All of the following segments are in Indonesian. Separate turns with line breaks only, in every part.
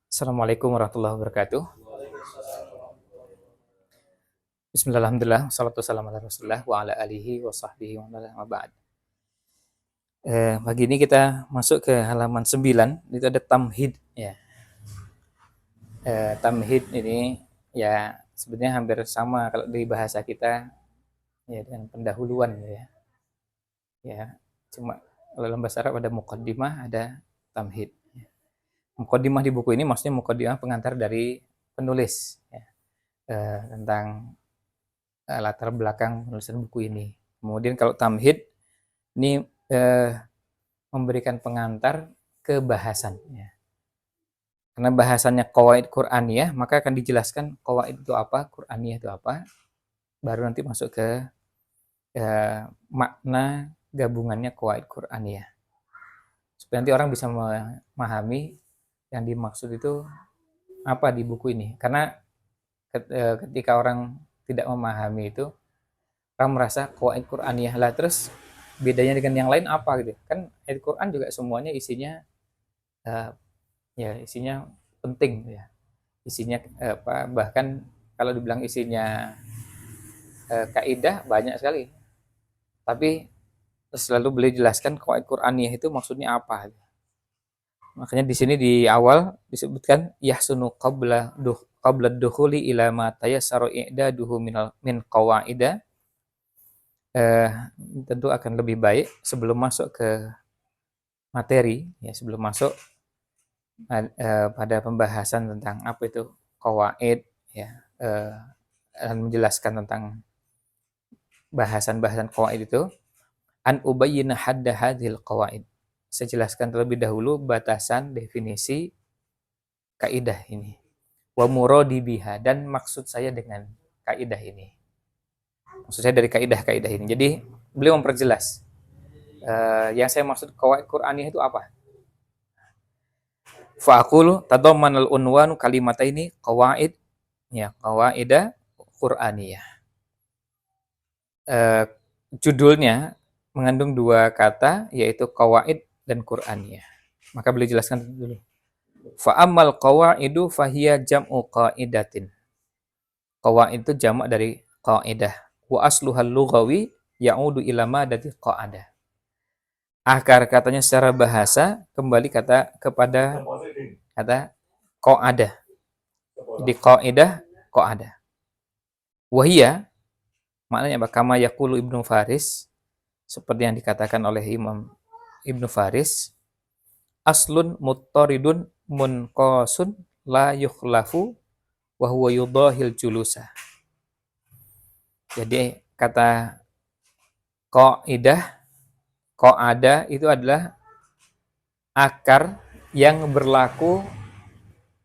Assalamualaikum warahmatullahi wabarakatuh. Bismillahirrahmanirrahim. Wassalatu wassalamu ala Rasulillah wa ala alihi wa sahbihi wa man wa ba'd. Pagi ini kita masuk ke halaman 9, itu ada tamhid ya. Tamhid ini ya sebenarnya hampir sama kalau di bahasa kita ya dengan pendahuluan ya. Ya, cuma kalau dalam bahasa Arab ada muqaddimah, ada tamhid. Muqaddimah di buku ini maksudnya muqaddimah pengantar dari penulis ya, tentang latar belakang penulisan buku ini. Kemudian kalau tamhid ini memberikan pengantar ke bahasan. Ya. Karena bahasannya qawaid Qur'aniyah, maka akan dijelaskan qawaid itu apa, Qur'aniyah itu apa, baru nanti masuk ke makna gabungannya qawaid Qur'aniyah. Supaya nanti orang bisa memahami yang dimaksud itu apa di buku ini. Karena ketika orang tidak memahami itu, orang merasa qawaid Qur'aniyah lah, terus bedanya dengan yang lain apa gitu. Kan ayat Quran juga semuanya isinya isinya penting ya. Isinya bahkan kalau dibilang isinya kaidah banyak sekali. Tapi selalu beliau jelaskan qawaid Qur'aniyah itu maksudnya apa. Makanya di sini di awal disebutkan yahsunu qabla dukhuli ila ma tayassaru i'daduhu min qawaida, tentu akan lebih baik sebelum masuk ke materi ya, sebelum masuk pada pembahasan tentang apa itu qawaid ya, dan menjelaskan tentang bahasan-bahasan qawaid itu, an ubayyina hadda hadhil qawaid. Saya jelaskan terlebih dahulu batasan definisi kaidah ini. Wa muradi biha, dan maksud saya dengan kaidah ini. Maksud saya dari kaidah-kaidah ini. Jadi beliau memperjelas yang saya maksud qawaid Qur'aniyah itu apa. Fa'aqulu tadammanal unwanu kalimataini qawaid ya, qawaidah Qur'aniyah. Judulnya mengandung dua kata yaitu qawaid dan Qur'aniyah. Maka beliau jelaskan dulu. Fa ammal qawaidu fahiya jam'u qaidatin. Qawaid itu jamak dari qaidah. Wa asluhal lughawi ya'udu ila madati qa'ada. Akar katanya secara bahasa kembali kepada kata qa'ada. Jadi qaidah, qa'ada. Wahia maknanya apa? Kama yaqulu Ibnu Faris, seperti yang dikatakan oleh Imam Ibnu Faris, aslun muttaridun munqasun la yukhlafu wa huwa yudahil julusa. Jadi kata qaidah, qa'ada itu adalah akar yang berlaku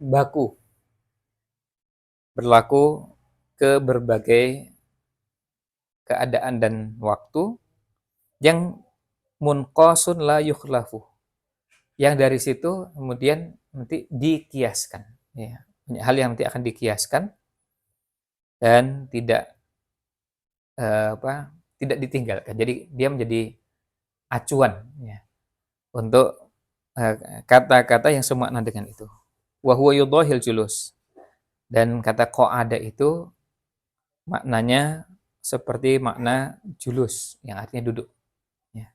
baku, berlaku ke berbagai keadaan dan waktu, yang munqasun la yukhlafu, yang dari situ kemudian nanti dikiaskan ya. Banyak hal yang nanti akan dikiaskan dan tidak tidak ditinggalkan. Jadi dia menjadi acuan ya untuk kata-kata yang semakna dengan itu. Wa huwa yudahil julus. Dan kata qa'ada itu maknanya seperti makna julus yang artinya duduk ya.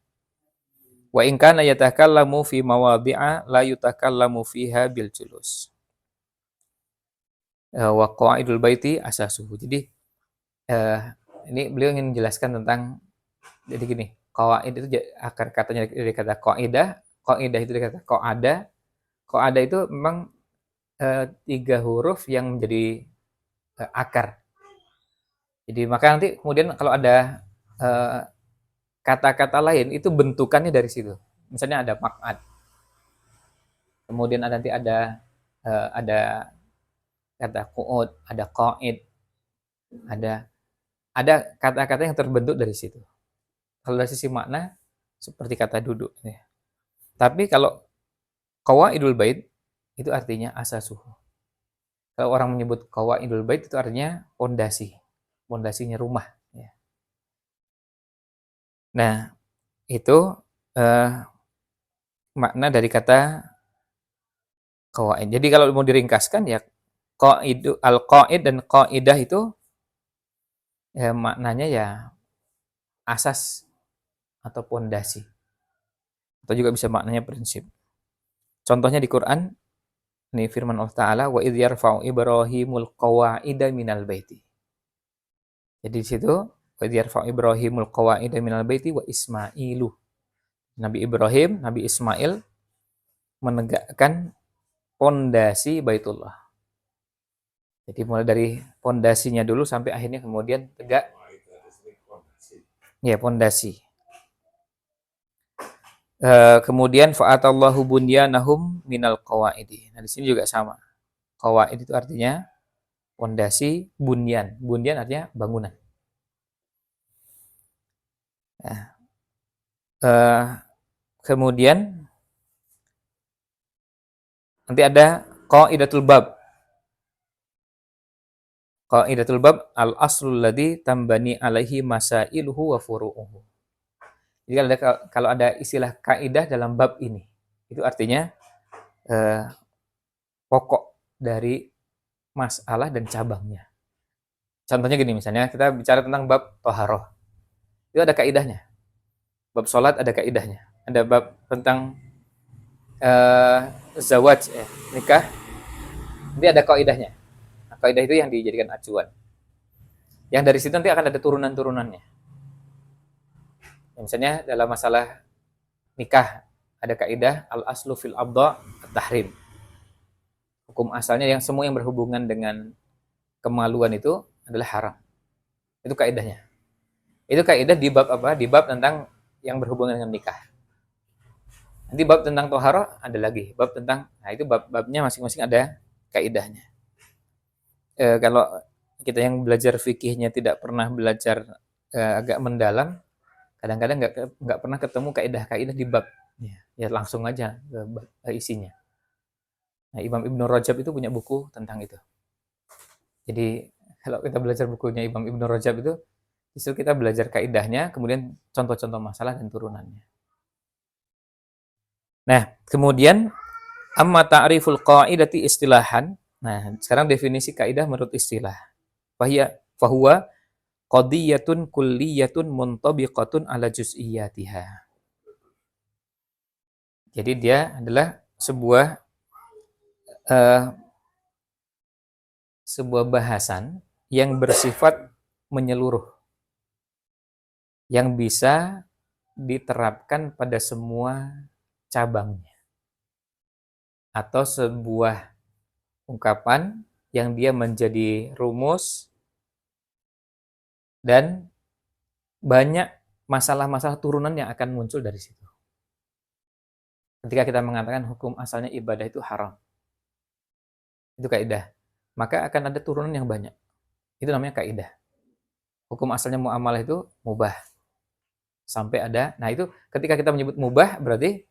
Wa in kana yatakallamu fi mawadhi'a la yutakallamu fiha bil julus. Wa qawaidul baiti asasuhu. Jadi ini beliau ingin menjelaskan tentang, jadi gini, qawaid itu akar katanya dari kata qaidah, qaidah itu dari kata qa'ada. Qa'ada itu memang 3 huruf yang menjadi akar. Jadi maka nanti kemudian kalau ada kata-kata lain itu bentukannya dari situ. Misalnya ada maq'ad. Kemudian nanti ada kata qu'ud, ada qa'id, ada kata-kata yang terbentuk dari situ. Kalau dari sisi makna seperti kata duduk ya. Tapi kalau qawaidul bait itu artinya asasuhu. Kalau orang menyebut qawaidul bait itu artinya pondasi, pondasinya rumah ya. Nah, itu makna dari kata Qawaid. Jadi kalau mau diringkaskan ya al-qaid dan qaidah itu ya maknanya ya asas atau pondasi. Atau juga bisa maknanya prinsip. Contohnya di Quran, ini firman Allah Ta'ala, wa idh yarfa'u Ibrahimul qawa'ida minal baiti. Jadi di situ, wa idh yarfa'u Ibrahimul qawa'ida minal baiti wa Ismailu. Nabi Ibrahim, Nabi Ismail menegakkan pondasi Baitullah. Jadi mulai dari pondasinya dulu sampai akhirnya kemudian tegak. Ya, pondasi. Kemudian fa'atallahu bunyanahum minal qawaidi. Nah, di sini juga sama. Qawaid itu artinya pondasi, bunyan. Bunyan artinya bangunan. Nah, kemudian nanti ada qaidatul bab. Qaidatul bab al-aslul ladzi tambani alaihi masailuhu wa furu'uhu. Jadi kalau ada istilah kaidah dalam bab ini, itu artinya pokok dari masalah dan cabangnya. Contohnya gini, misalnya kita bicara tentang bab toharoh, itu ada kaidahnya. Bab sholat ada kaidahnya. Ada bab tentang zawaj, nikah, nanti ada kaidahnya. Nah, kaidah itu yang dijadikan acuan. Yang dari situ nanti akan ada turunan-turunannya. Misalnya dalam masalah nikah, ada kaidah al-aslu fil abda at-tahrim. Hukum asalnya yang semua yang berhubungan dengan kemaluan itu adalah haram. Itu kaidahnya. Itu kaidah di bab apa? Di bab tentang yang berhubungan dengan nikah. Nanti bab tentang toharoh ada lagi. Bab tentang, nah itu bab-babnya masing-masing ada kaidahnya. Kalau kita yang belajar fikihnya tidak pernah belajar agak mendalam, kadang-kadang nggak pernah ketemu kaidah-kaidah di bab. Ya langsung aja ke isinya. Nah, Imam Ibnu Rajab itu punya buku tentang itu. Jadi kalau kita belajar bukunya Imam Ibnu Rajab itu, justru kita belajar kaidahnya, kemudian contoh-contoh masalah dan turunannya. Nah, kemudian amma ta'riful qaidati istilahan. Nah, sekarang definisi kaidah menurut istilah. Fahuwa qadiyatun kulliyatun muntabiqatun ala juz'iyatiha. Jadi dia adalah sebuah bahasan yang bersifat menyeluruh, yang bisa diterapkan pada semua cabangnya, atau sebuah ungkapan yang dia menjadi rumus dan banyak masalah-masalah turunan yang akan muncul dari situ. Ketika kita mengatakan hukum asalnya ibadah itu haram, itu kaidah, maka akan ada turunan yang banyak. Itu namanya kaidah. Hukum asalnya muamalah itu mubah. Sampai ada, nah itu ketika kita menyebut mubah berarti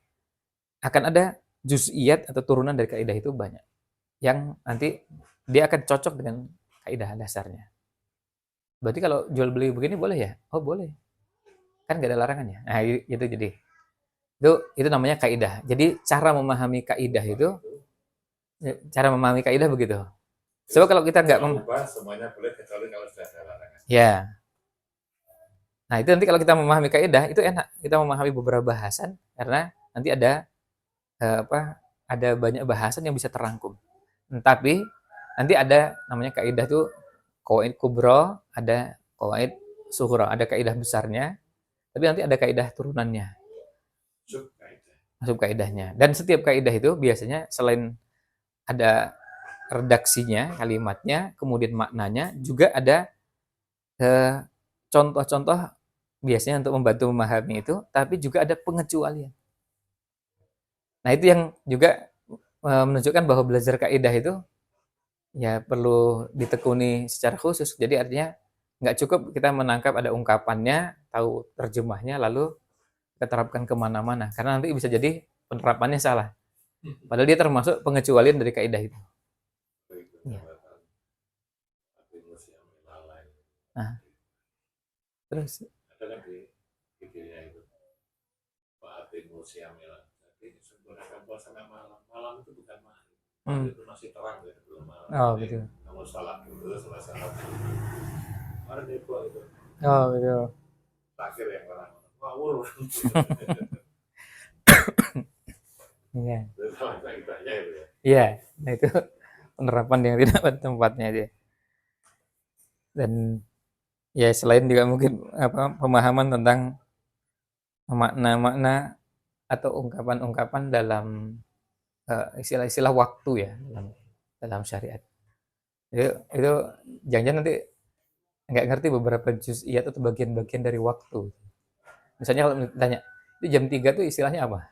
akan ada juz'iyat atau turunan dari kaidah itu banyak. Yang nanti dia akan cocok dengan kaidah dasarnya. Berarti kalau jual beli begini boleh ya? Oh boleh. Kan gak ada larangannya. Nah itu jadi. Itu namanya kaidah. Jadi cara memahami kaidah itu, begitu. Coba kalau kita nggak
semuanya boleh kecuali kalau sudah ada larangan.
Ya. Nah itu nanti kalau kita memahami kaidah itu enak. Kita memahami beberapa bahasan karena nanti ada ada banyak bahasan yang bisa terangkum. Tapi nanti ada namanya kaidah tuh qawaid kubra, ada qawaid sughra, ada kaidah besarnya, tapi nanti ada kaidah turunannya. Masuk kaidahnya. Dan setiap kaidah itu biasanya selain ada redaksinya, kalimatnya, kemudian maknanya, juga ada contoh-contoh biasanya untuk membantu memahami itu, tapi juga ada pengecualian. Nah itu yang juga menunjukkan bahwa belajar kaidah itu ya perlu ditekuni secara khusus. Jadi artinya nggak cukup kita menangkap ada ungkapannya, tahu terjemahnya, lalu kita terapkan kemana-mana. Karena nanti bisa jadi penerapannya salah. Padahal dia termasuk pengecualian dari kaidah itu. Ya. Nah, terus
ada kan di videonya itu Pak Atin Musiamila. Jadi sebenarnya puasa malam itu bukan maghrib.
Hmm.
itu masih terang ya, belum
Oh gitu.
kamu salah itu salah salah. Kemarin itu
Oh gitu.
terakhir yang orang ngawur.
Iya.
Itu sama ibadahnya itu ya.
Iya. Nah itu penerapan yang tidak pada tempatnya dia. Dan ya selain juga mungkin apa pemahaman tentang makna-makna atau ungkapan-ungkapan dalam istilah-istilah waktu ya dalam dalam syariat. Itu jangan-jangan nanti nggak ngerti beberapa juz'iyat atau bagian-bagian dari waktu. Misalnya kalau ditanya, itu jam 3 tuh istilahnya apa?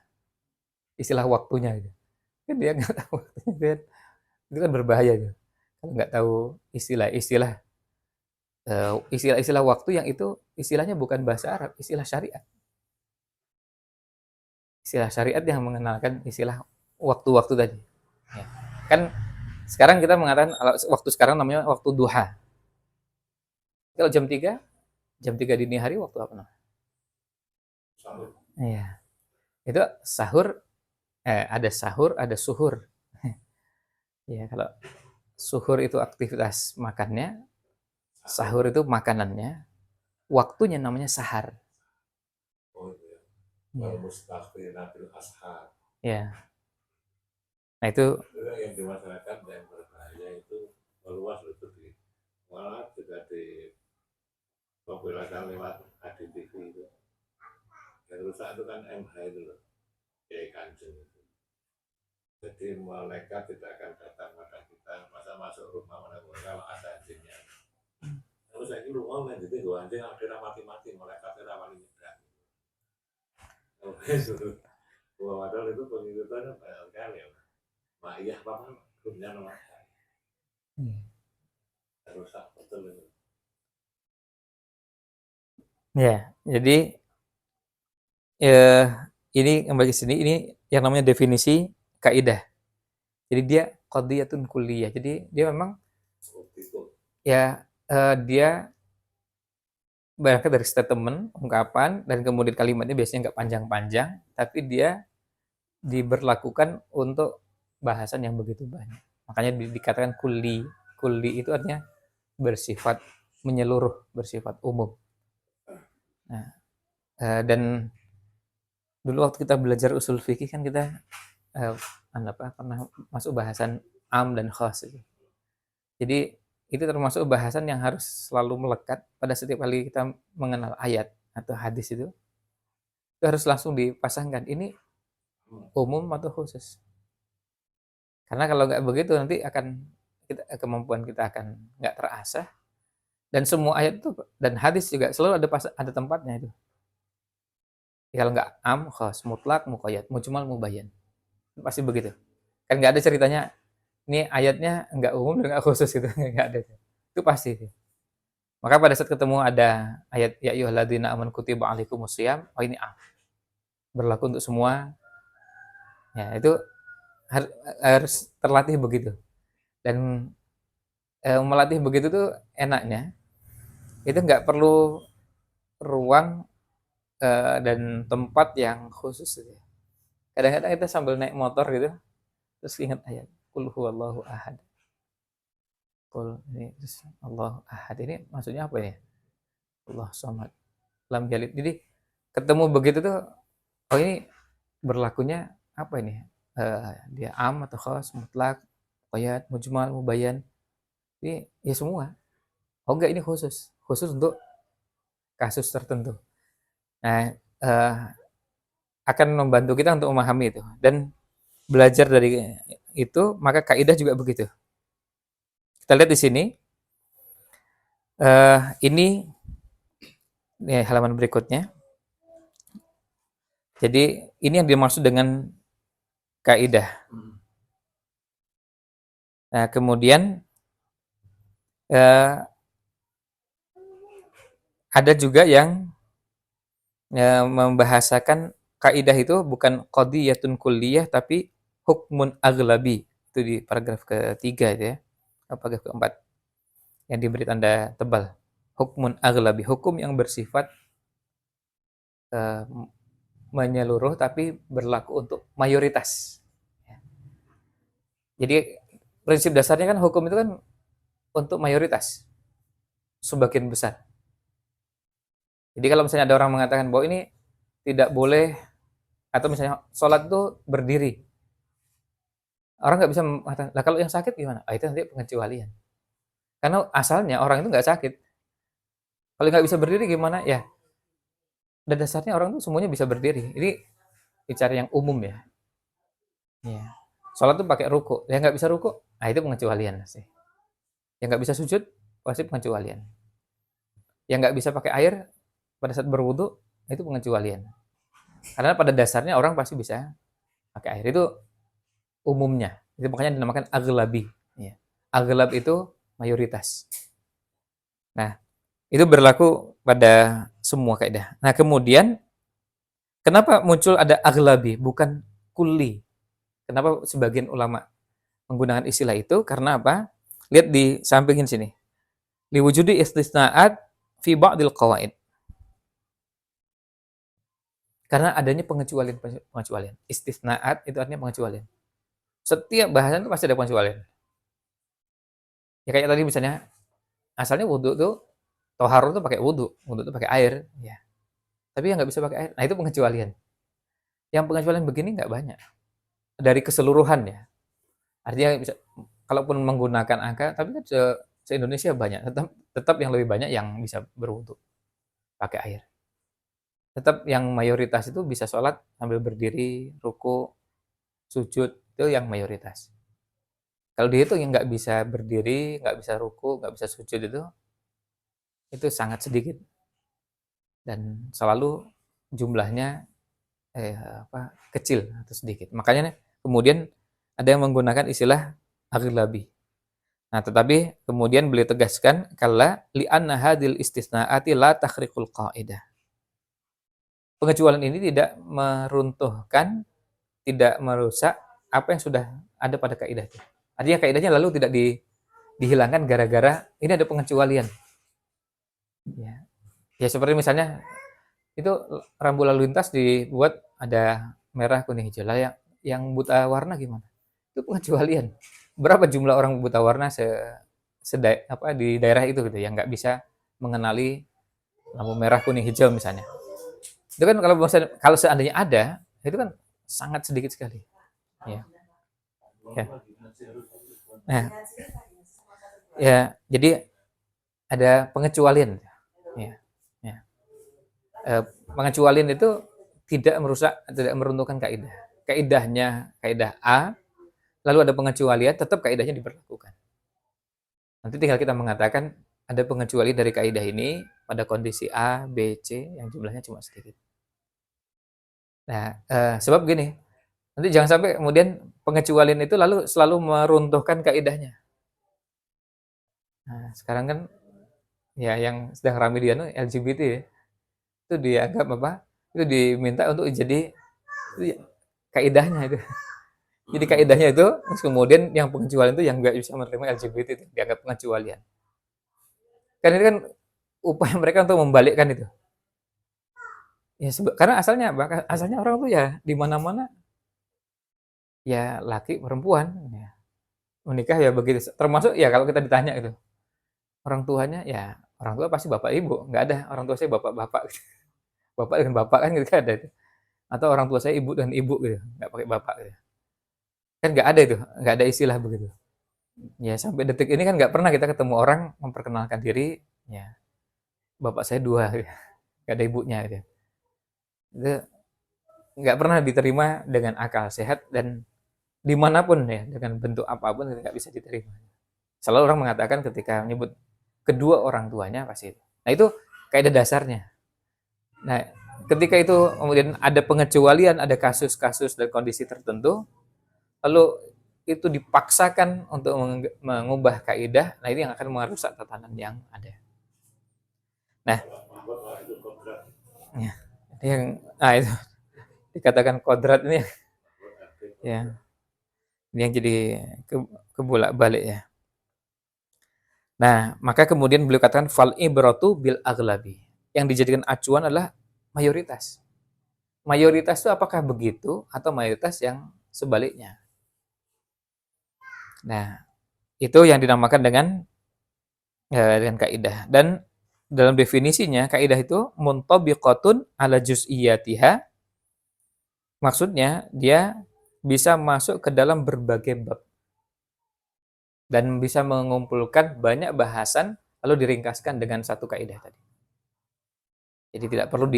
Istilah waktunya gitu. Kan dia nggak tahu waktunya kan. Itu kan berbahaya gitu. Kalau nggak tahu istilah-istilah istilah-istilah waktu yang itu istilahnya bukan bahasa Arab, istilah syariat. Istilah syariat yang mengenalkan istilah waktu-waktu tadi. Ya. Kan sekarang kita mengatakan waktu sekarang namanya waktu duha. Kalau jam 3 dini hari waktu apa namanya?
Sahur.
Iya. Itu sahur, ada sahur, ada suhur. Ya, kalau suhur itu aktivitas makannya, sahur itu makanannya, waktunya namanya sahar.
Oh itu ya.
Ya.
Wal mustaghfirina bil ashar.
Ya. Nah itu
Itu yang di masyarakat yang berbahaya itu meluas itu di malah juga di populasi lewat ADTV itu. Yang rusak itu kan MH itu loh, kayak Kanjeng itu. Jadi malaikat tidak akan datang pada kita, masa masuk rumah mana kalau ada anjingnya. Terus saya ini rumah main jadi dua anjing akhirnya mati-mati, malaikatnya rawani nyebrang. Gua padahal itu pengikutannya banyak sekali ya. Mak iya apa grupnya nama rusak betul itu.
ya, jadi eh, ini kembali ke sini, ini yang namanya definisi kaidah. Jadi dia qadiyatun kulliyah. Jadi dia memang
Itu
ya dia berangkat dari statement, ungkapan, dan kemudian kalimatnya biasanya nggak panjang-panjang, tapi dia diberlakukan untuk bahasan yang begitu banyak. Makanya dikatakan kulli. Kulli itu artinya bersifat menyeluruh, bersifat umum. Nah, dan dulu waktu kita belajar usul fikih kan kita eh, pernah masuk bahasan am dan khas itu. Jadi itu termasuk bahasan yang harus selalu melekat pada setiap kali kita mengenal ayat atau hadis itu harus langsung dipasangkan ini umum atau khusus. Karena kalau nggak begitu nanti kemampuan kita akan nggak terasah dan semua ayat itu dan hadis juga selalu ada tempatnya itu. Kalau nggak am, khas, mutlak, muqayyad, mujmal, mubayyan. Pasti begitu. Kan nggak ada ceritanya ini ayatnya nggak umum dan nggak khusus gitu, nggak ada. Itu pasti. Maka pada saat ketemu ada ayat ya ayyuhalladzina amanu kutiba alaikumusiyam, oh ini am, berlaku untuk semua. Ya, itu harus terlatih begitu. Dan melatih begitu tuh enaknya itu nggak perlu ruang dan tempat yang khusus gitu ya. Kadang-kadang kita sambil naik motor gitu terus ingat ayat qul huwallahu ahad. Qul ini terus Allahu ahad ini maksudnya apa ya? Allah somad lam yalid. Jadi ketemu begitu tuh oh ini berlakunya apa ini? Dia am atau khas, mutlak, muqayyad, mujmal, mubayyan. Ini ya semua. Oh enggak ini khusus. Khusus untuk kasus tertentu. Nah, akan membantu kita untuk memahami itu dan belajar dari itu, maka kaidah juga begitu. Kita lihat di sini, ini halaman berikutnya. Jadi ini yang dimaksud dengan kaidah. Nah, kemudian ada juga yang membahasakan kaidah itu bukan qadiyatun kulliyah tapi hukmun aglabi. Itu di paragraf ketiga itu ya. Paragraf keempat yang diberi tanda tebal. Hukmun aglabi, hukum yang bersifat menyeluruh tapi berlaku untuk mayoritas. Jadi prinsip dasarnya kan hukum itu kan untuk mayoritas, sebagian besar. Jadi kalau misalnya ada orang mengatakan bahwa ini tidak boleh, atau misalnya sholat itu berdiri, orang nggak bisa mengatakan, lah kalau yang sakit gimana? Ah, itu nanti pengecualian. Karena asalnya orang itu nggak sakit. Kalau nggak bisa berdiri gimana? Ya, dan dasarnya orang tuh semuanya bisa berdiri. Ini bicara yang umum ya. Ya. Sholat tuh pakai ruku. Yang nggak bisa ruku, nah itu pengecualian sih. Yang nggak bisa sujud, pasti pengecualian. Yang nggak bisa pakai air pada saat berwudu, itu pengecualian. Karena pada dasarnya orang pasti bisa pakai air. Itu umumnya. Itu makanya dinamakan aglabi. Ya. Aglab itu mayoritas. Nah, itu berlaku pada semua kaidah. Nah, kemudian kenapa muncul ada aglabi bukan kulli? Kenapa sebagian ulama menggunakan istilah itu? Karena apa? Lihat di sampingin sini. Liwujudi istisnaat fi ba'dil qawaid. Karena adanya pengecualian. Istisnaat itu artinya pengecualian. Setiap bahasan itu pasti ada pengecualian. Ya kayak tadi misalnya, asalnya wudhu tuh, toharo tuh pakai wudhu tuh pakai air. Ya. Tapi yang nggak bisa pakai air, nah itu pengecualian. Yang pengecualian begini nggak banyak. Dari keseluruhan ya. Artinya bisa, kalaupun menggunakan angka, tapi kan se-Indonesia banyak. Tetap yang lebih banyak yang bisa berwudhu pakai air. Tetap yang mayoritas itu bisa sholat sambil berdiri, ruku, sujud, itu yang mayoritas. Kalau dihitung yang nggak bisa berdiri, nggak bisa ruku, nggak bisa sujud itu sangat sedikit. Dan selalu jumlahnya kecil atau sedikit. Makanya kemudian ada yang menggunakan istilah aghlabi. Nah, tetapi kemudian beliau tegaskan kala li'anna hadil istisnaati la takhriqul qaidah. Pengecualian ini tidak meruntuhkan, tidak merusak apa yang sudah ada pada kaidah itu. Artinya kaidahnya lalu tidak dihilangkan gara-gara ini ada pengecualian. Ya. Ya seperti misalnya itu rambu lalu lintas dibuat ada merah, kuning, hijau. Lah yang buta warna gimana? Itu pengecualian. Berapa jumlah orang buta warna di daerah itu gitu yang nggak bisa mengenali lampu merah, kuning, hijau misalnya. Itu kan kalau seandainya ada, itu kan sangat sedikit sekali. Ya. Ya. Nah, ya, jadi ada pengecualian. Ya. Ya. Pengecualian itu tidak merusak, tidak meruntuhkan kaidah. Kaidah A, lalu ada pengecualian, tetap kaidahnya diberlakukan. Nanti tinggal kita mengatakan ada pengecualian dari kaidah ini pada kondisi A, B, C yang jumlahnya cuma sedikit. Nah, sebab gini, nanti jangan sampai kemudian pengecualian itu lalu selalu meruntuhkan kaidahnya. Nah, sekarang kan ya yang sedang ramai di LGBT ya, itu dianggap apa? Itu diminta untuk jadi itu kaidahnya itu. Jadi kaidahnya itu, terus kemudian yang pengecualian itu yang nggak bisa menerima LGBT itu dianggap pengecualian. Kan ini kan upaya mereka untuk membalikkan itu. Ya karena asalnya apa? Asalnya orang tuh ya di mana-mana ya laki perempuan ya. Menikah ya begitu. Termasuk ya kalau kita ditanya itu orang tuanya ya orang tua pasti bapak ibu, nggak ada orang tua saya bapak-bapak gitu. Bapak dengan bapak kan gitu kan ada itu. Atau orang tua saya ibu dan ibu gitu, nggak pakai bapak gitu. Kan nggak ada itu, nggak ada istilah begitu. Ya sampai detik ini kan nggak pernah kita ketemu orang memperkenalkan diri, ya bapak saya dua, gitu. Nggak ada ibunya gitu. Itu nggak pernah diterima dengan akal sehat dan dimanapun ya dengan bentuk apapun itu nggak bisa diterima. Selalu orang mengatakan ketika menyebut kedua orang tuanya pasti itu. Nah itu kaidah dasarnya. Nah ketika itu kemudian ada pengecualian, ada kasus-kasus dan kondisi tertentu, lalu itu dipaksakan untuk mengubah kaidah, nah ini yang akan merusak tatanan yang ada. Nah, ya, itu dikatakan kodrat ini ya, ini yang jadi kebolak-balik ya. Nah, maka kemudian beliau katakan fal ibratu bil aglabi. Yang dijadikan acuan adalah mayoritas. Mayoritas itu apakah begitu atau mayoritas yang sebaliknya? Nah, itu yang dinamakan dengan kaidah. Dan dalam definisinya kaidah itu muntabiqatun ala juz'iyatiha, maksudnya dia bisa masuk ke dalam berbagai bab dan bisa mengumpulkan banyak bahasan lalu diringkaskan dengan satu kaidah tadi. Jadi tidak perlu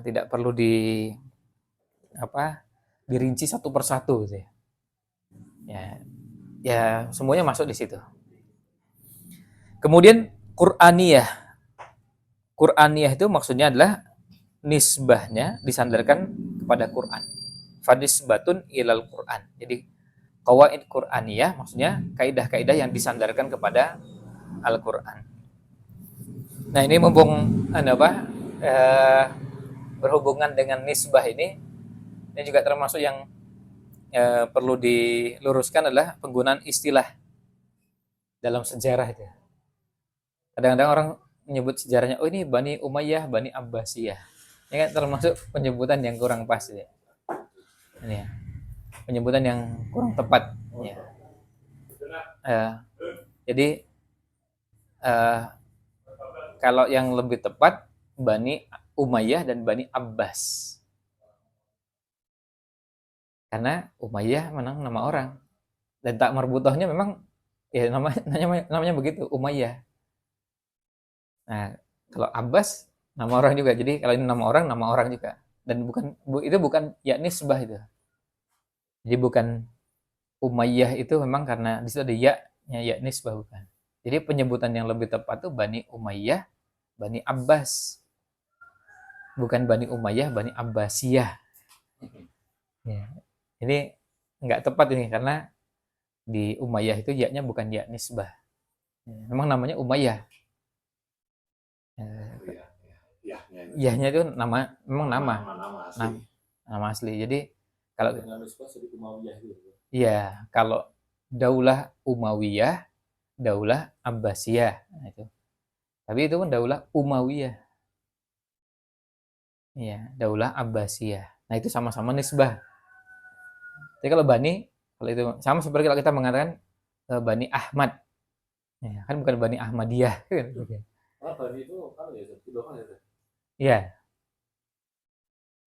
tidak perlu dirinci satu persatu gitu ya. Ya, ya semuanya masuk di situ. Kemudian Qur'aniyah. Qur'aniyah itu maksudnya adalah nisbahnya disandarkan kepada Quran. Fadisbatun ilal Quran. Jadi qawaid Qur'aniyah maksudnya kaidah-kaidah yang disandarkan kepada Al-Qur'an. Nah, ini mumpung berhubungan dengan nisbah ini juga termasuk yang perlu diluruskan adalah penggunaan istilah dalam sejarah itu. Kadang-kadang orang menyebut sejarahnya, oh ini Bani Umayyah, Bani Abbasiyah. Ini kan termasuk penyebutan yang kurang pas ya. Ini ya. Penyebutan yang kurang tepat. Ya. Jadi kalau yang lebih tepat Bani Umayyah dan Bani Abbas. Karena Umayyah memang nama orang. Dan tak marbutohnya memang ya namanya begitu, Umayyah. Nah, kalau Abbas nama orang juga. Jadi kalau ini nama orang juga. Dan itu bukan ya nisbah itu. Jadi bukan Umayyah itu memang karena di situ ada ya-nya, ya nisbah bukan. Jadi penyebutan yang lebih tepat itu Bani Umayyah, Bani Abbas. Bukan Bani Umayyah, Bani Abbasiyah. Ya. Ini nggak tepat ini karena di Umayyah itu ya-nya bukan ya nisbah. Memang namanya Umayyah. Yahnya itu memang nama asli. Jadi kalau iya, kalau Daulah Umayyah, Daulah Abbasiyah, nah itu. Tapi itu kan Daulah Umayyah. Iya, Daulah Abbasiyah. Nah, itu sama-sama nisbah. Jadi kalau itu sama seperti kalau kita mengatakan Bani Ahmad. Ya, kan bukan Bani Ahmadiyah.
Bani itu kan ya, kan ya.
Iya.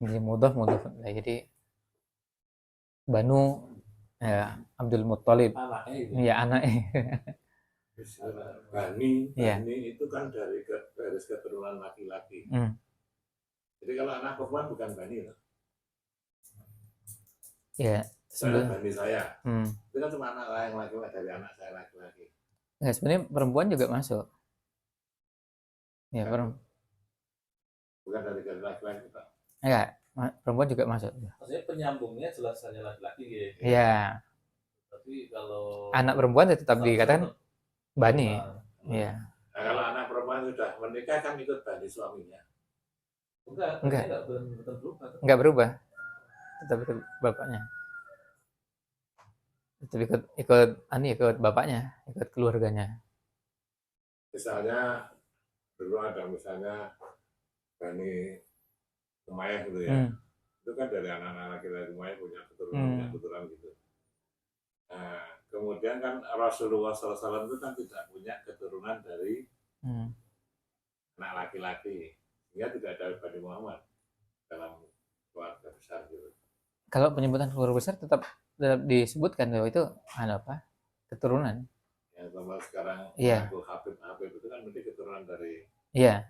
Jadi mudhaf. Nah, jadi Banu Abdul Muttalib. Iya, anaknya.
Bani itu kan dari garis keturunan laki-laki. Jadi kalau anak perempuan bukan Bani loh. Ya, Bani saya. Itu kan cuma anak yang laki-laki dari anak saya laki-laki.
Ya, sebenarnya perempuan juga masuk. Ya,
bukan dari garis laki-laki, Pak.
Enggak, perempuan juga masuk.
Maksudnya penyambungnya jelas hanya laki-laki gitu.
Iya.
Tapi kalau
anak perempuan tetap dikatakan Bani. Iya.
Nah, kalau anak perempuan sudah menikah kan ikut Bani suaminya. Enggak
berubah. Tetap ikut bapaknya. Tetap ikut bapaknya, ikut keluarganya.
Misalnya dulu ada Bani Umayyah gitu ya. Itu kan dari anak-anak laki-laki Umayyah punya keturunan gitu. Nah, kemudian kan Rasulullah SAW itu kan tidak punya keturunan dari anak laki-laki. Sehingga tidak ada Bani Muhammad dalam keluarga besar gitu.
Kalau penyebutan keluarga besar tetap disebutkan bahwa itu keturunan.
Ya, sama sekarang aku Habib itu kan berarti keturunan dari.
Iya.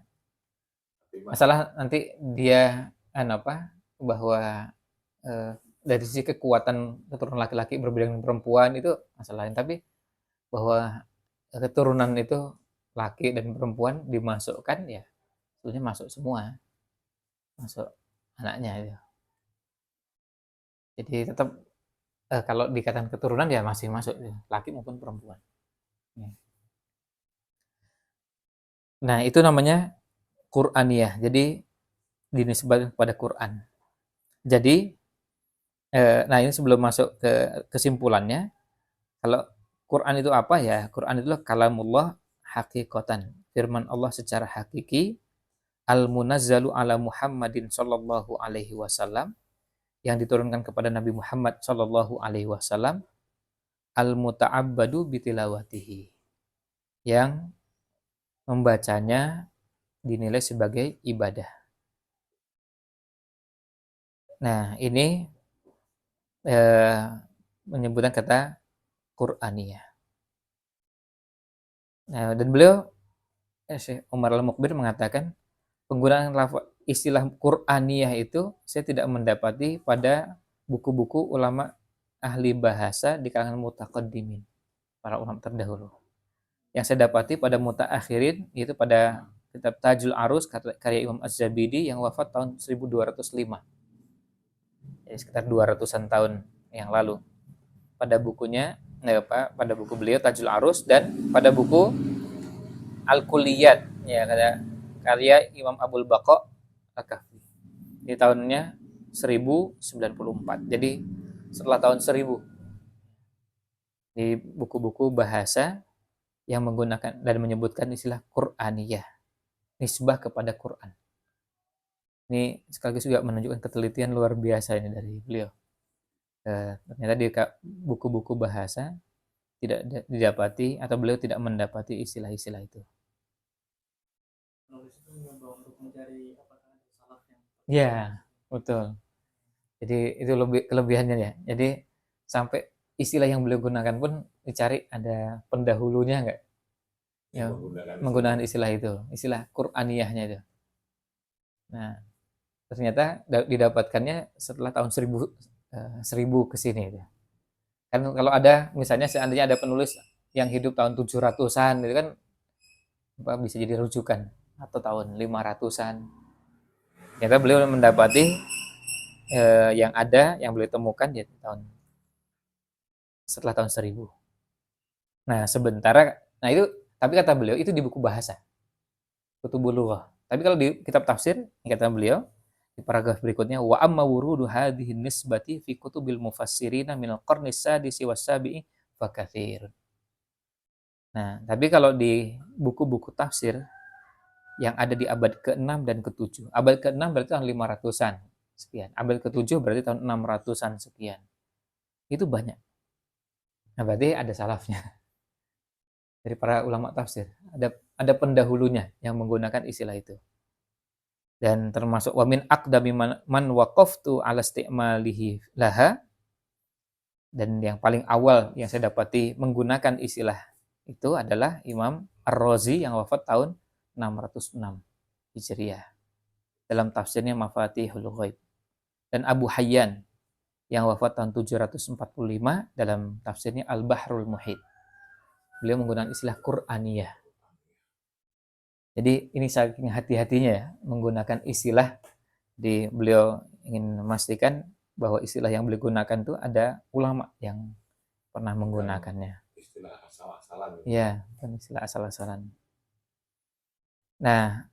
Masalah nanti dia bahwa dari sisi kekuatan keturunan laki-laki berbeda dengan perempuan itu masalah lain, tapi bahwa keturunan itu laki dan perempuan dimasukkan ya sebetulnya masuk semua, masuk anaknya itu. Jadi tetap kalau dikatakan keturunan ya masih masuk laki maupun perempuan. Nah, itu namanya Qur'aniyah. Jadi dinisbatkan kepada Quran. Jadi nah ini sebelum masuk ke kesimpulannya, kalau Quran itu apa ya? Quran itu kalamullah haqiqatan, firman Allah secara hakiki, al-munazzalu ala Muhammadin sallallahu alaihi wasallam, yang diturunkan kepada Nabi Muhammad sallallahu alaihi wasallam, al-muta'abbadu bitilawatihi, yang membacanya dinilai sebagai ibadah. Nah, ini menyebutkan kata Qur'aniyah. Nah, dan beliau Syekh Umar Al-Mukbir mengatakan penggunaan istilah Qur'aniyah itu saya tidak mendapati pada buku-buku ulama ahli bahasa di kalangan mutaqaddimin, para ulama terdahulu. Yang saya dapati pada mutaakhirin, yaitu pada kitab Tajul Arus karya Imam Az-Zabidi yang wafat tahun 1205. Jadi sekitar 200-an tahun yang lalu. Pada bukunya, pada buku beliau Tajul Arus dan pada buku Al-Kulliyat, ya, karya Imam Abul Baqa Al-Kahfi. Di tahunnya 1094. Jadi setelah tahun 1000 di buku-buku bahasa yang menggunakan dan menyebutkan istilah Qur'aniyah, nisbah kepada Quran. Ini sekaligus juga menunjukkan ketelitian luar biasa ini dari beliau. Ternyata di buku-buku bahasa tidak didapati atau beliau tidak mendapati istilah-istilah itu.
Penulis itu mencoba untuk mencari apakah ada salaf yang
Ya, betul. Jadi itu lebih kelebihannya ya. Jadi sampai istilah yang beliau gunakan pun dicari ada pendahulunya enggak yang menggunakan istilah itu, istilah Qur'aniyahnya itu. Nah, ternyata didapatkannya setelah tahun 1000 ke sini itu. Kan kalau ada misalnya seandainya ada penulis yang hidup tahun 700-an itu kan bisa jadi rujukan, atau tahun 500-an. Ternyata beliau mendapati yang ada yang beliau temukan di setelah tahun 1000. Nah, nah itu tapi kata beliau itu di buku bahasa. Kutubul Lughah. Tapi kalau di kitab tafsir, kata beliau di paragraf berikutnya, wa amma wurudu hadhihi nisbati fi kutubil mufassirina min al-qarni sadisi was-sabi'i fakatsir. Nah, tapi kalau di buku-buku tafsir yang ada di abad ke-6 dan ke-7. Abad ke-6 berarti tahun 500-an sekian. Abad ke-7 berarti tahun 600-an sekian. Itu banyak. Nah, berarti ada salafnya dari para ulama tafsir. Ada pendahulunya yang menggunakan istilah itu. Dan termasuk wa min aqdami man waqaftu ala isti'malihi laha, dan yang paling awal yang saya dapati menggunakan istilah itu adalah Imam Ar-Razi yang wafat tahun 606 Hijriah dalam tafsirnya Mafatihul Ghaib, dan Abu Hayyan yang wafat tahun 745 dalam tafsirnya Al-Bahrul Muhit. Beliau menggunakan istilah Qur'aniyah. Jadi ini saking hati-hatinya ya menggunakan istilah, beliau ingin memastikan bahwa istilah yang beliau gunakan itu ada ulama yang pernah menggunakannya.
Istilah asal-asalan.
Ya, bukan istilah asal-asalan. Nah,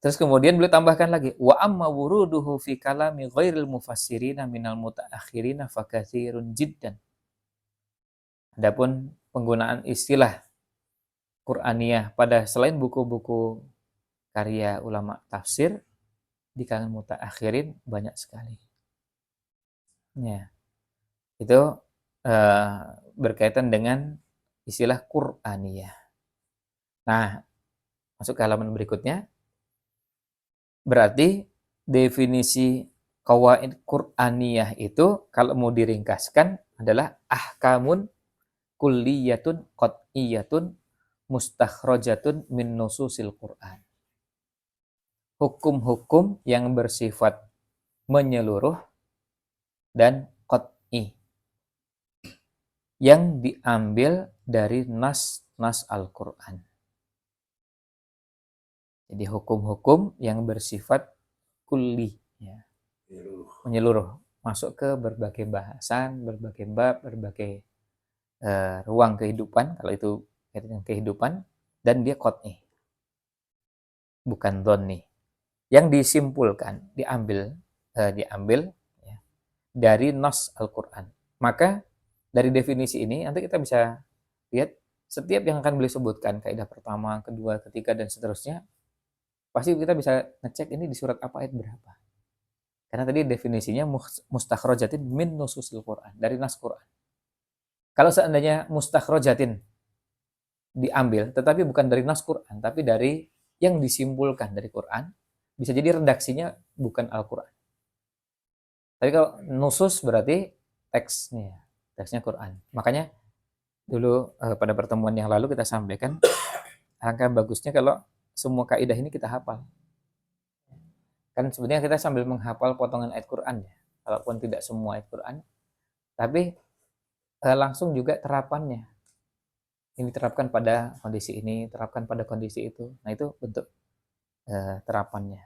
terus kemudian beliau tambahkan lagi, wa amma wuruduhu fi kalami ghairil mufassirina minal mutaakhirina fakatsirun jiddan. Adapun penggunaan istilah Qur'aniyah pada selain buku-buku karya ulama tafsir di kalangan mutaakhirin banyak sekali. Ya, itu berkaitan dengan istilah Qur'aniyah. Nah, masuk ke halaman berikutnya. Berarti definisi qawaid Qur'aniyah itu kalau mau diringkaskan adalah ahkamun kulliyatun qat'iyatun mustakhrajatun min nususil Qur'an. Hukum-hukum yang bersifat menyeluruh dan qat'i yang diambil dari nas-nas Al-Qur'an. Jadi hukum-hukum yang bersifat kulli, ya, menyeluruh, masuk ke berbagai bahasan, berbagai bab, berbagai ruang kehidupan, kalau itu dengan kehidupan, dan dia qat'i, bukan dhonni, yang disimpulkan, diambil ya, dari nas Al-Quran. Maka dari definisi ini nanti kita bisa lihat setiap yang akan beliau sebutkan, kaidah pertama, kedua, ketiga, dan seterusnya, pasti kita bisa ngecek ini di surat apa, ayat berapa. Karena tadi definisinya mustakhrajatin min nususil Quran, dari nas Quran. Kalau seandainya mustakhrajatin diambil, tetapi bukan dari nas Quran, tapi dari yang disimpulkan dari Quran, bisa jadi redaksinya bukan Al-Quran. Tapi kalau nusus berarti teksnya Quran. Makanya dulu pada pertemuan yang lalu kita sampaikan, angka bagusnya kalau semua kaidah ini kita hafal. Kan sebenarnya kita sambil menghafal potongan ayat Quran ya, walaupun tidak semua ayat Quran, tapi langsung juga terapannya. Ini terapkan pada kondisi ini, terapkan pada kondisi itu. Nah itu bentuk terapannya.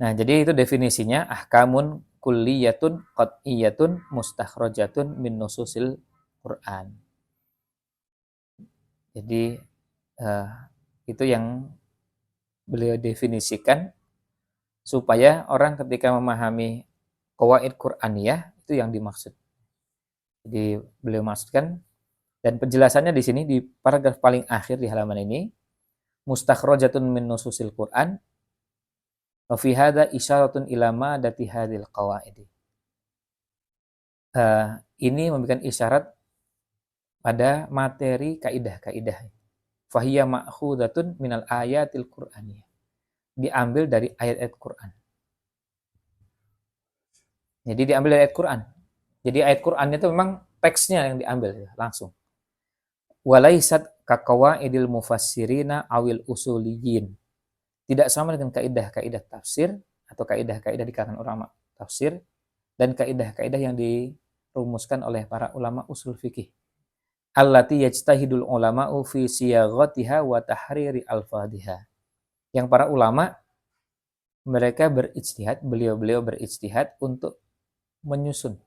Nah jadi itu definisinya ahkamun kulliyatun qat'iyatun mustakhrajatun min nususil Quran. Jadi itu yang beliau definisikan supaya orang ketika memahami qawaid Qur'aniyah itu yang dimaksud. Jadi beliau maksudkan dan penjelasannya di sini di paragraf paling akhir di halaman ini, mustakhrajatun min nususil Qur'an wa fi hadza isyaratun ila madati hadhil qawaid. Ini memberikan isyarat pada materi kaidah-kaidah. Fahiya ma'khudatun minal ayatil Qur'aniyah. Diambil dari ayat-ayat Quran. Jadi diambil dari ayat Quran. Jadi ayat Quran itu memang teksnya yang diambil langsung. Walaisat kaqawaidil mufassirina awil usuliyin. Tidak sama dengan kaidah-kaidah tafsir atau kaidah-kaidah di kalangan ulama tafsir dan kaidah-kaidah yang dirumuskan oleh para ulama usul fikih. Allati yajtahidul ulama'u fi siyaghatiha wa tahriri alfadhiha. Yang para ulama mereka berijtihad, beliau-beliau berijtihad untuk menyusun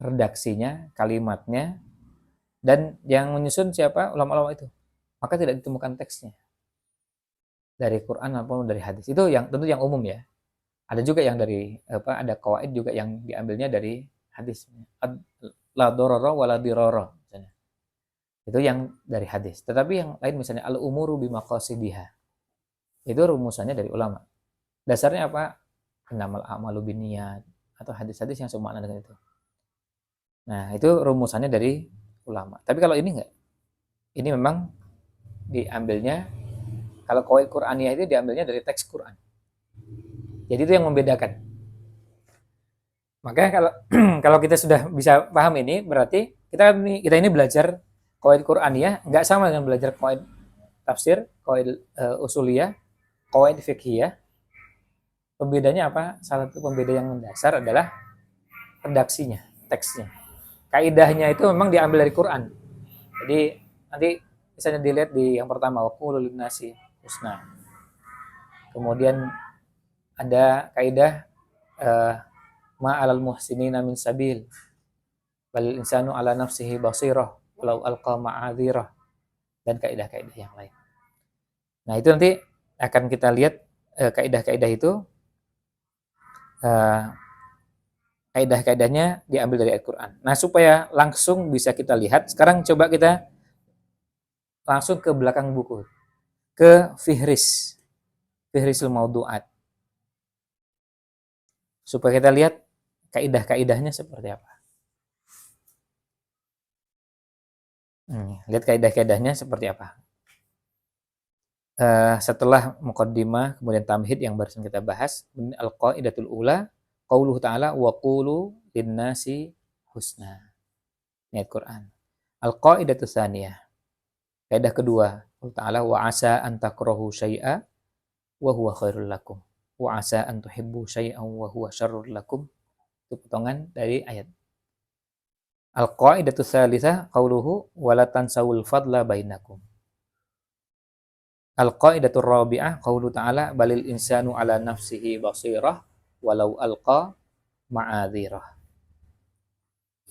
redaksinya, kalimatnya, dan yang menyusun siapa? Ulama-ulama itu. Maka tidak ditemukan teksnya dari Quran maupun dari hadis. Itu yang tentu yang umum ya. Ada juga yang dari ada qawaid juga yang diambilnya dari hadis. La dororo wala diroro misalnya. Itu yang dari hadis. Tetapi yang lain misalnya al-umuru bimaqasidiha. Itu rumusannya dari ulama. Dasarnya apa? Innamal a'malu binniyat atau hadis-hadis yang semakna dengan itu. Nah, itu rumusannya dari ulama. Tapi kalau ini enggak. Ini memang diambilnya kalau qawaid Qur'aniyah itu diambilnya dari teks Quran. Jadi itu yang membedakan. Makanya kalau kalau kita sudah bisa paham ini berarti kita ini belajar qawaid Qur'aniyah enggak sama dengan belajar qawaid tafsir, qawaid usuliyah, qawaid fiqhiyah. Pembedanya apa? Salah satu pembeda yang mendasar adalah redaksinya, teksnya. Kaidahnya itu memang diambil dari Quran. Jadi nanti misalnya dilihat di yang pertama waqulu linnasi husna. Kemudian ada kaidah ma 'alal muhsinina min sabil. Balil insanu 'ala nafsihi basirah walau alqa ma'adzirah dan kaidah-kaidah yang lain. Nah, itu nanti akan kita lihat kaidah-kaidah itu kaidah-kaidahnya diambil dari Al-Quran. Nah, supaya langsung bisa kita lihat, sekarang coba kita langsung ke belakang buku, ke Fihrisul Maudu'at. Supaya kita lihat kaidah-kaidahnya seperti apa. Lihat kaidah-kaidahnya seperti apa. Setelah muqaddimah, kemudian tamhid yang barusan kita bahas, al-qaidatul ula, qauluhu ta'ala wa qulu linnasi husna. Ini ayat Quran. Al-qaidatus tsaniyah. Kaidah kedua, Allah Ta'ala wa asa an takrahu syai'a wa huwa khairul lakum. Wa asa an tuhibbu syai'an wa huwa syarrul lakum. Itu potongan dari ayat. Al-qaidatus tsalitsah qauluhu wa la tansawul fadla bainakum. Al-qaidatur rabi'ah qaulu ta'ala balil insanu ala nafsihi basirah walau alqa ma'adzirah.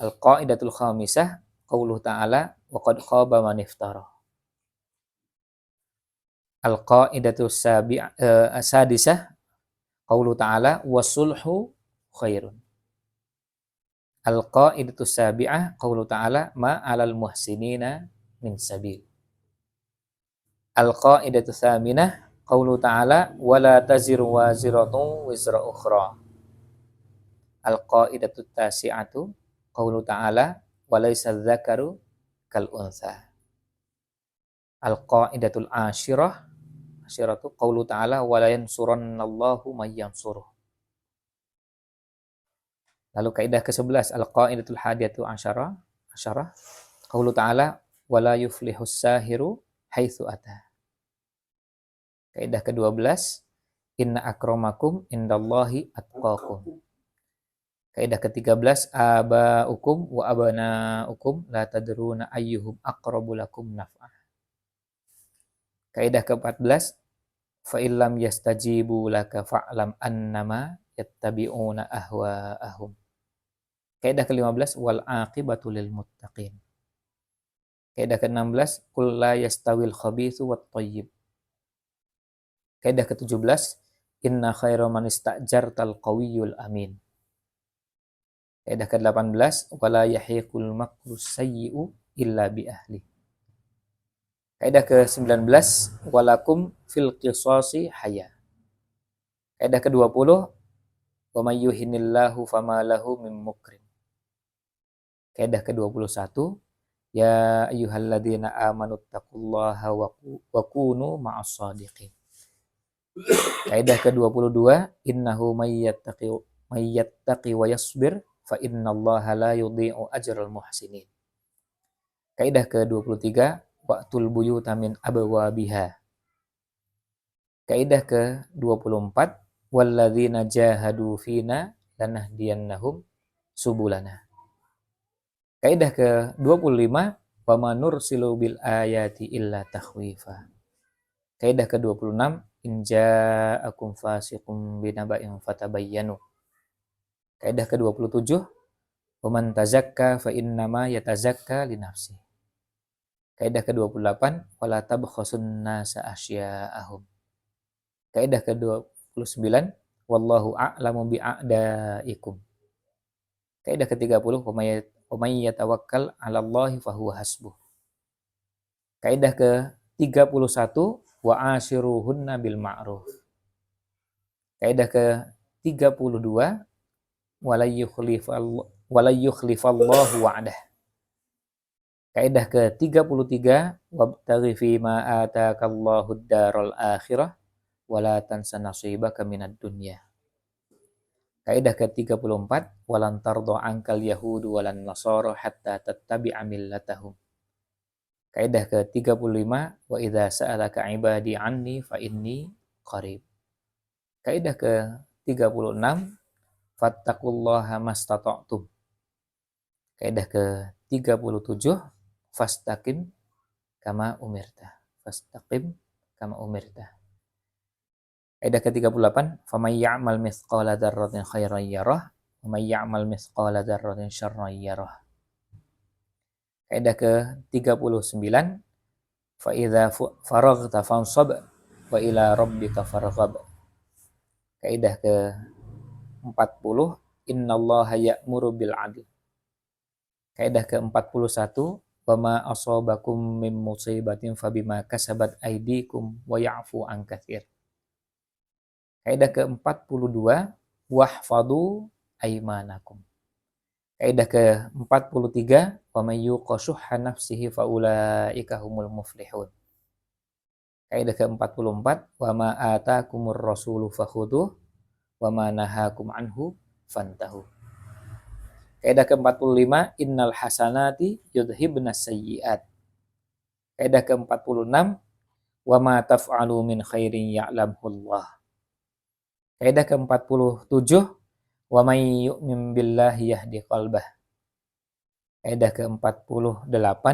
Al-qaidatul khamisah qaulu ta'ala wa qad khaba man iftara. Al-qaidatus sadisah qaulu ta'ala wasulhu khairun. Al-qaidatus sabi'ah qaulu ta'ala ma 'alal muhsinina min sabil. Al-qaidatu tsaminah qaulu ta'ala wala taziru waziratun wizra ukhra. Al-qaidatu tasi'atu qaulu ta'ala wa laysa dzakaru kal untha. Al-qaidatul asyiratu qaulu ta'ala wa la yansurannallahu may yansuruh. Lalu kaidah ke-11 al-qaidatul hadiyatu asyarah qaulu ta'ala wa la yuflihus sahiru haitsu ata. Kaidah ke-12 inna akramakum indallahi atqakum. Kaidah ke-13 abaukum wa abanaukum la tadruna ayyuhum aqrabu lakum naf'a. Kaidah ke-14 fa illam yastajibu laka fa'lam annama yattabi'una ahwa'ahum. Kaidah ke-15 wal aqibatu lil muttaqin. Kaidah ke-16 qul la yastawil khabithu wat thayyib. Kaidah ke-17 inna khaira man ista'jartal qawiyyul amin. Kaidah ke-18 wala yahiqul makru sayyi'u illa bi ahli. Kaidah ke-19 walakum fil qisasi haya. Kaidah ke-20 wa may yuhinillahu fama lahu min mukrim. Kaidah ke-21 ya ayyuhalladzina amanu taqullaha wa kunu ma'as shadiqin. Kaidah ke-22 innahu may yattaqi wa yasbir fa innallaha la yudhi'u ajral muhsinin. Kaidah ke-23 waqtul buyuta min abwabiha. Kaidah ke-24 walladzina jahadu fina lanahdiyannahum subulana. Kaidah ke-25 wa manursilu bil ayati illa takhwifa. Kaidah ke-26 in ja'akum fasiqun binaba'in fatabayyanu. Kaidah ke-27 wa man tazakka fa innama yatazakka li nafsihi. Kaidah ke-28 wala tabkhasun nasa asya'ahum. Kaidah ke-29 wallahu a'lamu bi'a'daikum. Kaidah ke-30 wa may yatawakkal 'alallahi fahuwa hasbuh. Kaidah ke-31 wa ashiruhunna bil ma'ruf. Kaidah ke-32 wala yukhlifallahu wa'dah. Kaidah ke-33 wabtaghi fima atakallahu ad-daral akhirah wala tansa nasibaka minad dunya. Kaidah ke-34 walan tarda ankal yahudu walan nasara hatta tattabi'a millatahum. Kaidah ke-35 wa idza sa'alaka ibadi anni fa inni qarib. Kaidah ke-36 fattaqullaha mastata'tum. Kaidah ke-37 fastaqim kama umirta. Fastaqim kama umirta. Kaidah ke-38 faman ya'mal mithqala dzarratin khairan yarah wa may ya'mal mithqala dzarratin syarran yarah. Kaidah ke-39 fa idza faraghta fansab wa ila rabbika farghab. Kaidah ke-40 innallaha ya'muru bil 'adl. Kaidah ke-41 wa ma asabakum min musibatin fabima kasabat aydikum wa ya'fu an katsir. Kaidah ke-42 wahfadhu aymanakum. Kaidah ke-43 wa may yuqa syuhha nafsihi faulaika humul muflihun. Kaidah ke-44 wa ma atakumur rasulu fakhudhuh wa ma nahakum anhu fantahu. Kaidah ke-45 innal hasanati yudhibnas sayyi'at. Kaidah ke-46 wa ma taf'alu min khairin ya'lamhullah. Kaidah ke-47 wa may yu'min billahi yahdi qalbah. Kaidah ke-48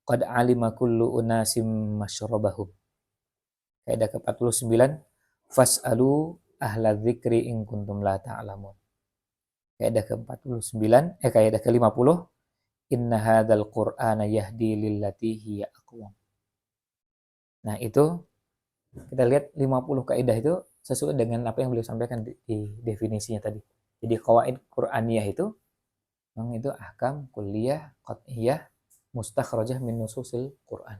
qad alima kullu unasim masyrabahum. Kaidah ke-49 fas'alu ahla dzikri in kuntum la ta'lamun. Kaidah ke-49 kaidah ke-50 inna hadzal qur'ana yahdi lillati hiya aqwam. Nah, itu kita lihat 50 kaidah itu sesuai dengan apa yang beliau sampaikan di definisinya tadi. Jadi qawaid Qur'aniyah itu memang itu ahkam kulliyah, qat'iyah, mustakhrajah min nususil Qur'an.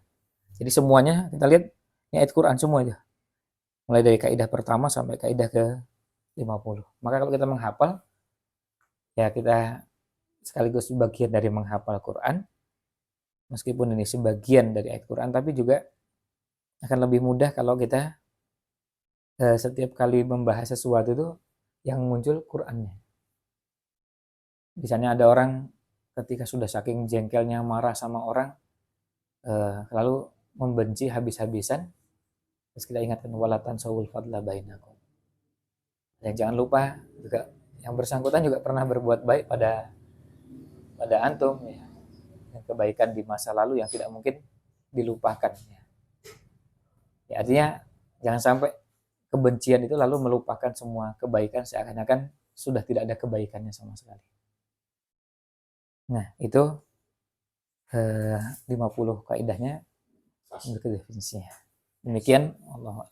Jadi semuanya kita lihat ini ayat Qur'an semua aja. Mulai dari kaidah pertama sampai kaidah ke-50. Maka kalau kita menghafal ya kita sekaligus bagian dari menghafal Quran. Meskipun ini sebagian dari ayat Quran, tapi juga akan lebih mudah kalau kita setiap kali membahas sesuatu itu yang muncul Qurannya. Misalnya ada orang ketika sudah saking jengkelnya marah sama orang, lalu membenci habis-habisan, terus kita ingatkan walatan sawul fadla bainakum. Dan jangan lupa juga yang bersangkutan juga pernah berbuat baik pada antum ya. Dan kebaikan di masa lalu yang tidak mungkin dilupakan ya. Ya, artinya jangan sampai kebencian itu lalu melupakan semua kebaikan seakan-akan sudah tidak ada kebaikannya sama sekali. Nah, itu 50 kaidahnya untuk definisinya. Demikian Allah.